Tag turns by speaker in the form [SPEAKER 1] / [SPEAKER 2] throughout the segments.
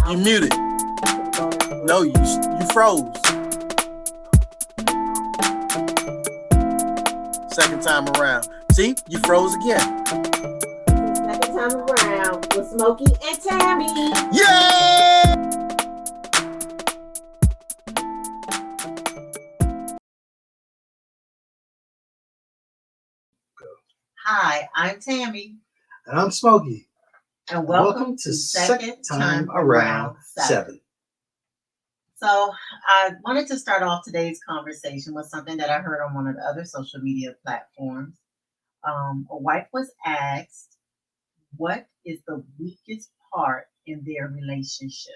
[SPEAKER 1] You muted. No, you froze. Second time around. See, you froze again.
[SPEAKER 2] Second time around with Smokey and Tami.
[SPEAKER 1] Yeah!
[SPEAKER 2] Hi, I'm Tami.
[SPEAKER 3] And I'm Smokey.
[SPEAKER 2] And welcome to Second Time Around 7. So I wanted to start off today's conversation with something that I heard on one of the other social media platforms. A wife was asked, what is the weakest part in their relationship?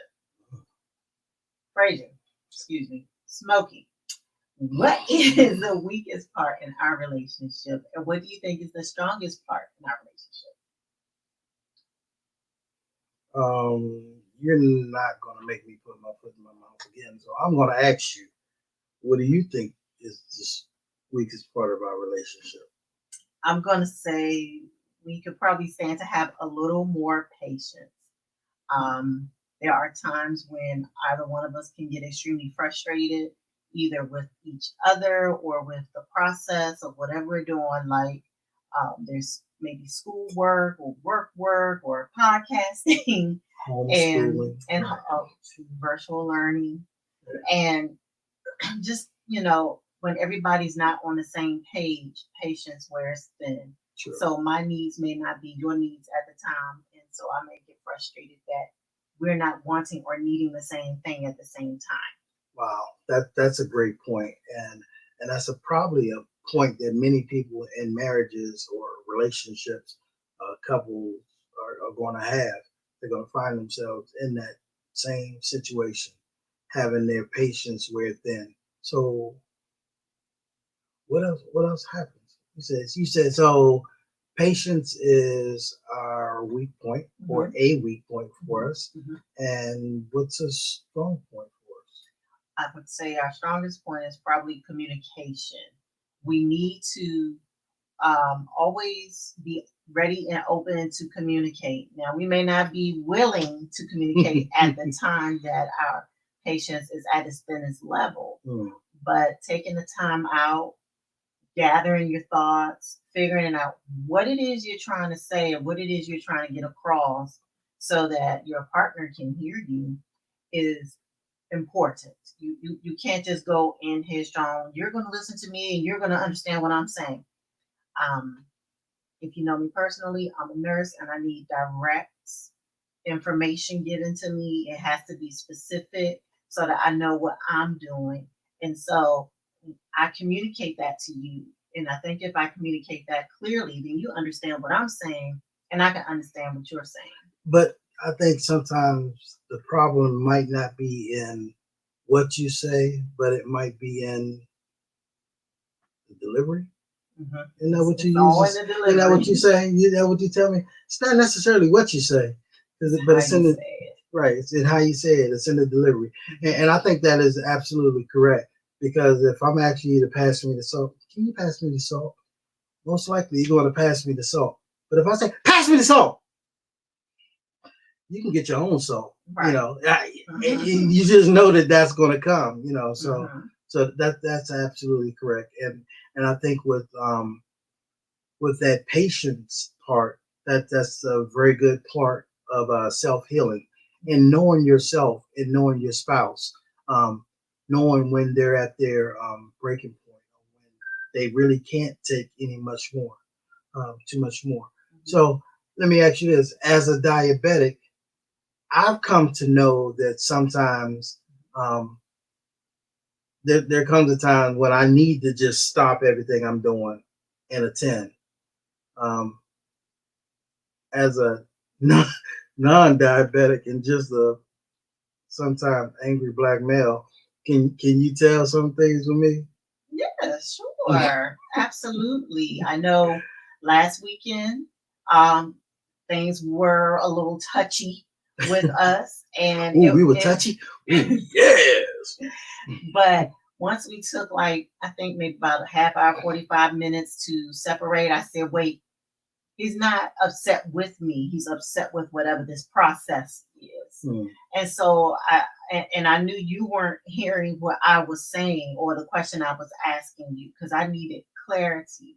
[SPEAKER 2] Fraser, excuse me, Smokey, what is the weakest part in our relationship? And what do you think is the strongest part in our relationship?
[SPEAKER 3] You're not going to make me put my foot in my mouth again. So I'm going to ask you, what do you think is the weakest part of our relationship?
[SPEAKER 2] I'm going to say we could probably stand to have a little more patience. There are times when either one of us can get extremely frustrated, either with each other or with the process of whatever we're doing. Like there's maybe schoolwork or work or podcasting and virtual learning. And just, when everybody's not on the same page, patience wears thin.
[SPEAKER 3] Sure.
[SPEAKER 2] So my needs may not be your needs at the time. And so I may get frustrated that we're not wanting or needing the same thing at the same time.
[SPEAKER 3] Wow, that's a great point. And that's probably a point that many people in marriages or relationships, couples are going to have. They're going to find themselves in that same situation, having their patience wear thin. So what else happens? You said so patience is our weak point or a weak point for us. Mm-hmm. And what's a strong point for us?
[SPEAKER 2] I would say our strongest point is probably communication. We need to always be ready and open to communicate. Now, we may not be willing to communicate at the time that our patience is at its thinnest level, but taking the time out, gathering your thoughts, figuring out what it is you're trying to say and what it is you're trying to get across so that your partner can hear you is important. You can't just go in headstrong. You're going to listen to me and you're going to understand what I'm saying. If you know me personally, I'm a nurse and I need direct information given to me. It has to be specific so that I know what I'm doing. And so I communicate that to you. And I think if I communicate that clearly, then you understand what I'm saying and I can understand what you're saying.
[SPEAKER 3] But I think sometimes the problem might not be in what you say, but it might be in the delivery.
[SPEAKER 2] Mm-hmm.
[SPEAKER 3] Isn't that what you use? Isn't that what you say? Isn't that what you tell me? It's not necessarily what you say, but it's in the right. It's in how you say it. It's in the delivery, and I think that is absolutely correct. Because if I'm asking you to pass me the salt, can you pass me the salt? Most likely you're going to pass me the salt. But if I say pass me the salt, you can get your own salt.
[SPEAKER 2] Right.
[SPEAKER 3] You just know that that's going to come. So that's absolutely correct. And I think with that patience part, that's a very good part of self-healing and knowing yourself and knowing your spouse, knowing when they're at their breaking point, when they really can't take too much more. Mm-hmm. So let me ask you this: as a diabetic, I've come to know that sometimes there comes a time when I need to just stop everything I'm doing and attend. As a non-diabetic and just a sometimes angry black male, can you tell some things with me?
[SPEAKER 2] Yeah, sure. Absolutely. I know last weekend things were a little touchy with us, and
[SPEAKER 3] we were touchy. Ooh, yes.
[SPEAKER 2] But once we took I think maybe about a half hour, 45 minutes to separate, I said, wait, He's not upset with me. He's upset with whatever this process is. And so I knew you weren't hearing what I was saying or the question I was asking you because I needed clarity.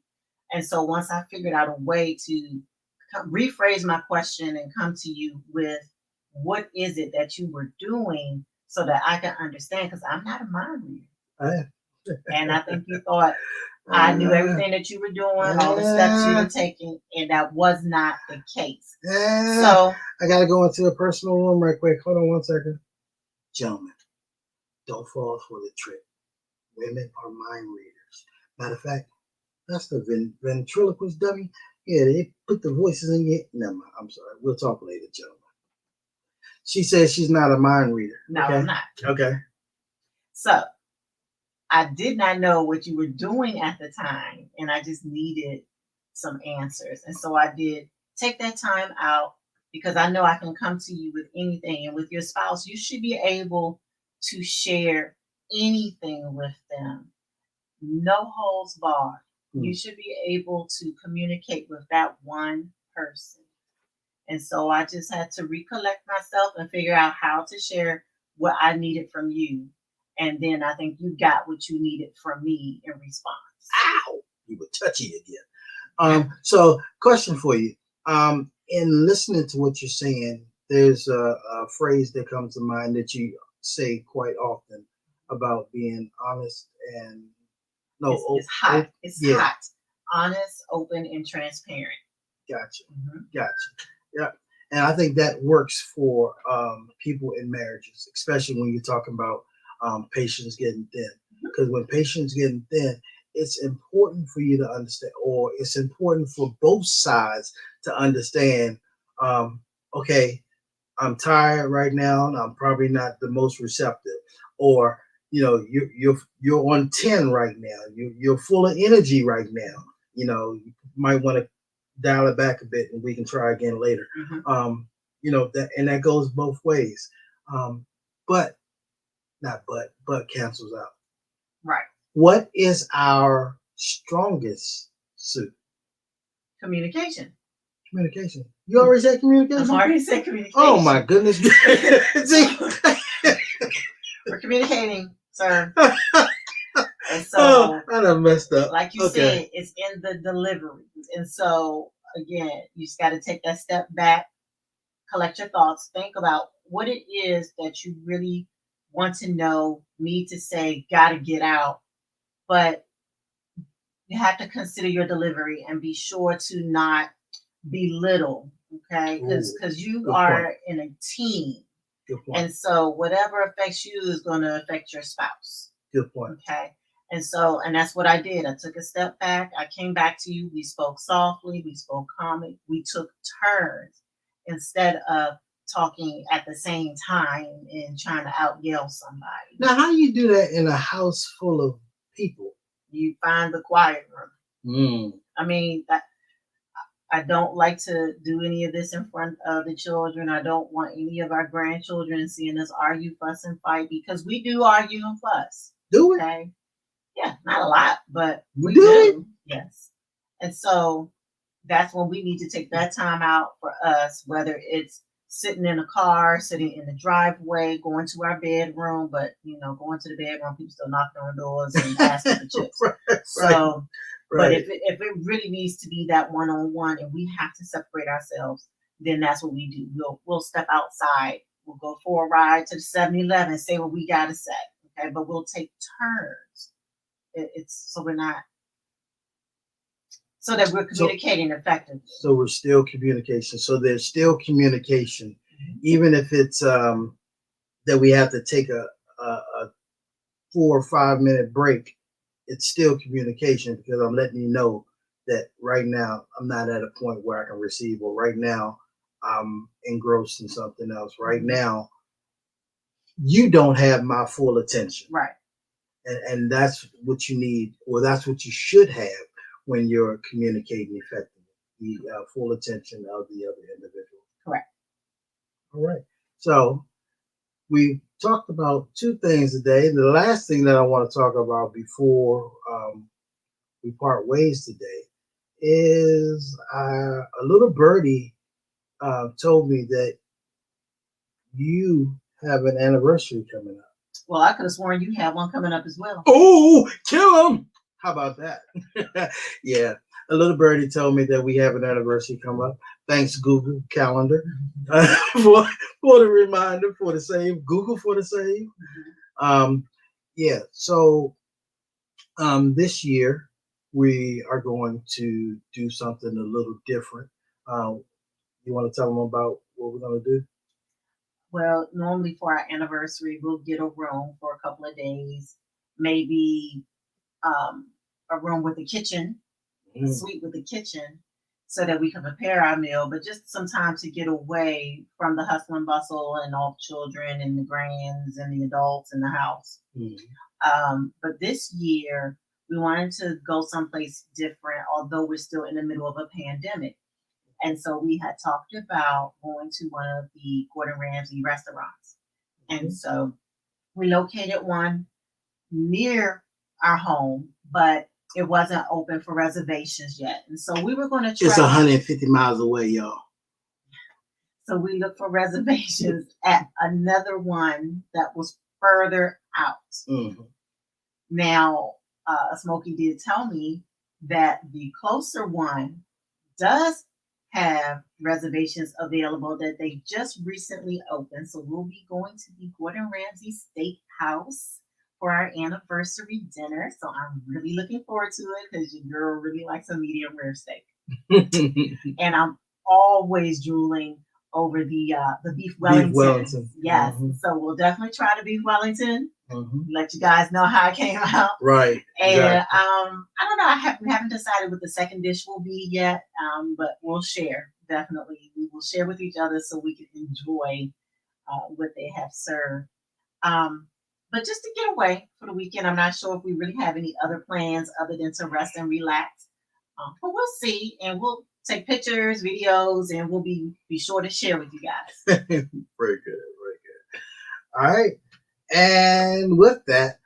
[SPEAKER 2] And so once I figured out a way to rephrase my question and come to you with what is it that you were doing so that I can understand, because I'm not a mind reader. And I think you thought I knew everything that you were doing, all the steps you were taking, and that was not the case. So
[SPEAKER 3] I gotta go into a personal room right quick. Hold on 1 second. Gentlemen, don't fall for the trick. Women are mind readers. Matter of fact, that's the ventriloquist dummy. Yeah, they put the voices in your. Never mind. I'm sorry. We'll talk later, gentlemen. She says she's not a mind reader.
[SPEAKER 2] No,
[SPEAKER 3] okay?
[SPEAKER 2] I'm not.
[SPEAKER 3] Okay.
[SPEAKER 2] So I did not know what you were doing at the time, and I just needed some answers. And so I did take that time out because I know I can come to you with anything. And with your spouse, you should be able to share anything with them. No holds barred. You should be able to communicate with that one person. And so I just had to recollect myself and figure out how to share what I needed from you. And then I think you got what you needed from me in response.
[SPEAKER 3] Ow! You were touchy again. So question for you. In listening to what you're saying, there's a phrase that comes to mind that you say quite often about being honest and
[SPEAKER 2] it's hot. It's hot. Honest, open, and transparent.
[SPEAKER 3] Gotcha. Gotcha. Yeah. And I think that works for people in marriages, especially when you're talking about patience getting thin. Because when patience getting thin, it's important for you to understand, or it's important for both sides to understand, okay, I'm tired right now, and I'm probably not the most receptive, or you're on 10 right now. You're full of energy right now. You might want to dial it back a bit, and we can try again later. That goes both ways. But cancels out.
[SPEAKER 2] Right.
[SPEAKER 3] What is our strongest suit?
[SPEAKER 2] Communication.
[SPEAKER 3] Communication. You already said communication?
[SPEAKER 2] I already said communication.
[SPEAKER 3] Oh my goodness.
[SPEAKER 2] We're communicating, sir. And so
[SPEAKER 3] I done messed up.
[SPEAKER 2] Like you said, it's in the delivery. And so again, you just got to take that step back, collect your thoughts, think about what it is that you really want to know, need to say, got to get out. But you have to consider your delivery and be sure to not belittle, okay? Because you are in a team.
[SPEAKER 3] Good point.
[SPEAKER 2] And so whatever affects you is going to affect your spouse.
[SPEAKER 3] Good point.
[SPEAKER 2] Okay. And that's what I did. I took a step back. I came back to you. We spoke softly. We spoke calmly. We took turns instead of talking at the same time and trying to out yell somebody.
[SPEAKER 3] Now, how do you do that in a house full of people?
[SPEAKER 2] You find the quiet room. I mean, I don't like to do any of this in front of the children. I don't want any of our grandchildren seeing us argue, fuss, and fight, because we do argue and fuss.
[SPEAKER 3] Do we?
[SPEAKER 2] Okay. Yeah, not a lot, but we
[SPEAKER 3] do.
[SPEAKER 2] do. Yes. And so that's when we need to take that time out for us, whether it's sitting in a car, sitting in the driveway, going to our bedroom, but going to the bedroom, people still knocking on doors and asking for chips. So, but if it really needs to be that one-on-one and we have to separate ourselves, then that's what we do. We'll step outside. We'll go for a ride to the 7-Eleven, say what we gotta say. Okay, but we'll take turns. It's so we're not, so that we're communicating effectively. So
[SPEAKER 3] we're still communication. So there's still communication, even if it's that we have to take a 4 or 5 minute break. It's still communication, because I'm letting you know that right now I'm not at a point where I can receive, or right now I'm engrossed in something else. Right now, you don't have my full attention.
[SPEAKER 2] Right.
[SPEAKER 3] And that's what you need, or that's what you should have when you're communicating effectively, the full attention of the other individual.
[SPEAKER 2] Correct.
[SPEAKER 3] All right. So we talked about 2 things today. The last thing that I want to talk about before we part ways today is a little birdie told me that you have an anniversary coming up.
[SPEAKER 2] Well, I could have sworn you had one coming up as well.
[SPEAKER 3] Oh, kill him! How about that? Yeah, a little birdie told me that we have an anniversary come up. Thanks, Google Calendar, for the reminder, for the save. Google for the save. Yeah, so this year we are going to do something a little different. You want to tell them about what we're going to do?
[SPEAKER 2] Well, normally for our anniversary, we'll get a room for a couple of days, maybe a room with a kitchen, a suite with a kitchen, so that we can prepare our meal, but just some time to get away from the hustle and bustle and all the children and the grands and the adults in the house. But this year, we wanted to go someplace different, although we're still in the middle of a pandemic. And so we had talked about going to one of the Gordon Ramsay restaurants. And so we located one near our home, but it wasn't open for reservations yet. And so we were going to try.
[SPEAKER 3] It's 150 miles away, y'all.
[SPEAKER 2] So we looked for reservations at another one that was further out. Now, Smokey did tell me that the closer one does have reservations available that they just recently opened. So we'll be going to the Gordon Ramsay Steakhouse for our anniversary dinner. So I'm really looking forward to it because your girl really likes a medium rare steak. And I'm always drooling over the beef Wellington.
[SPEAKER 3] Beef Wellington.
[SPEAKER 2] Yes. So we'll definitely try the beef Wellington. Let you guys know how it came out.
[SPEAKER 3] Right.
[SPEAKER 2] And
[SPEAKER 3] exactly.
[SPEAKER 2] I don't know. We haven't decided what the second dish will be yet. But we'll share. Definitely, we will share with each other so we can enjoy what they have served. But just to get away for the weekend, I'm not sure if we really have any other plans other than to rest and relax. But we'll see, and we'll take pictures, videos, and we'll be sure to share with you guys.
[SPEAKER 3] Very good. Very good. All right. And with that,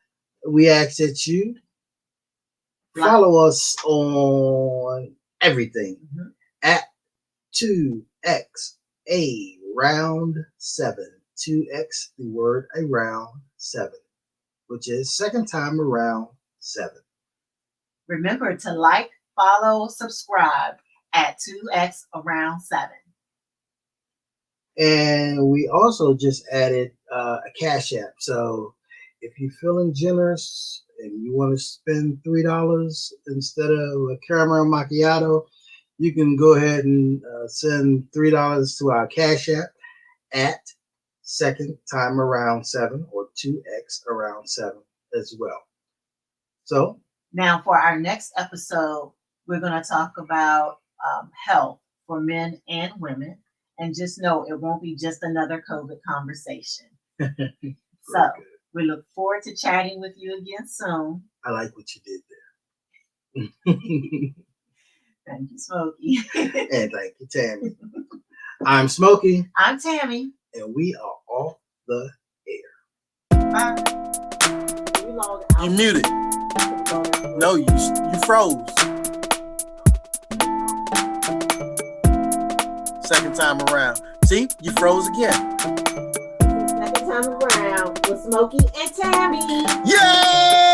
[SPEAKER 3] we ask that you follow us on everything at 2XAround7. 2X, the word around 7, which is second time around 7.
[SPEAKER 2] Remember to like, follow, subscribe at 2XAround7.
[SPEAKER 3] And we also just added a Cash App. So if you're feeling generous and you want to spend $3 instead of a caramel macchiato, you can go ahead and send $3 to our Cash App at second time around 7 or 2XAround7 as well. So
[SPEAKER 2] now for our next episode, we're going to talk about health for men and women. And just know it won't be just another COVID conversation. So we look forward to chatting with you again soon.
[SPEAKER 3] I like what you did there.
[SPEAKER 2] Thank you, Smokey.
[SPEAKER 3] And thank you, Tami. I'm Smokey.
[SPEAKER 2] I'm Tami.
[SPEAKER 3] And we are off the air.
[SPEAKER 2] Bye.
[SPEAKER 1] You muted. No, you froze. Second time around. See, you froze again.
[SPEAKER 2] Second time around with Smokey and Tami.
[SPEAKER 1] Yeah!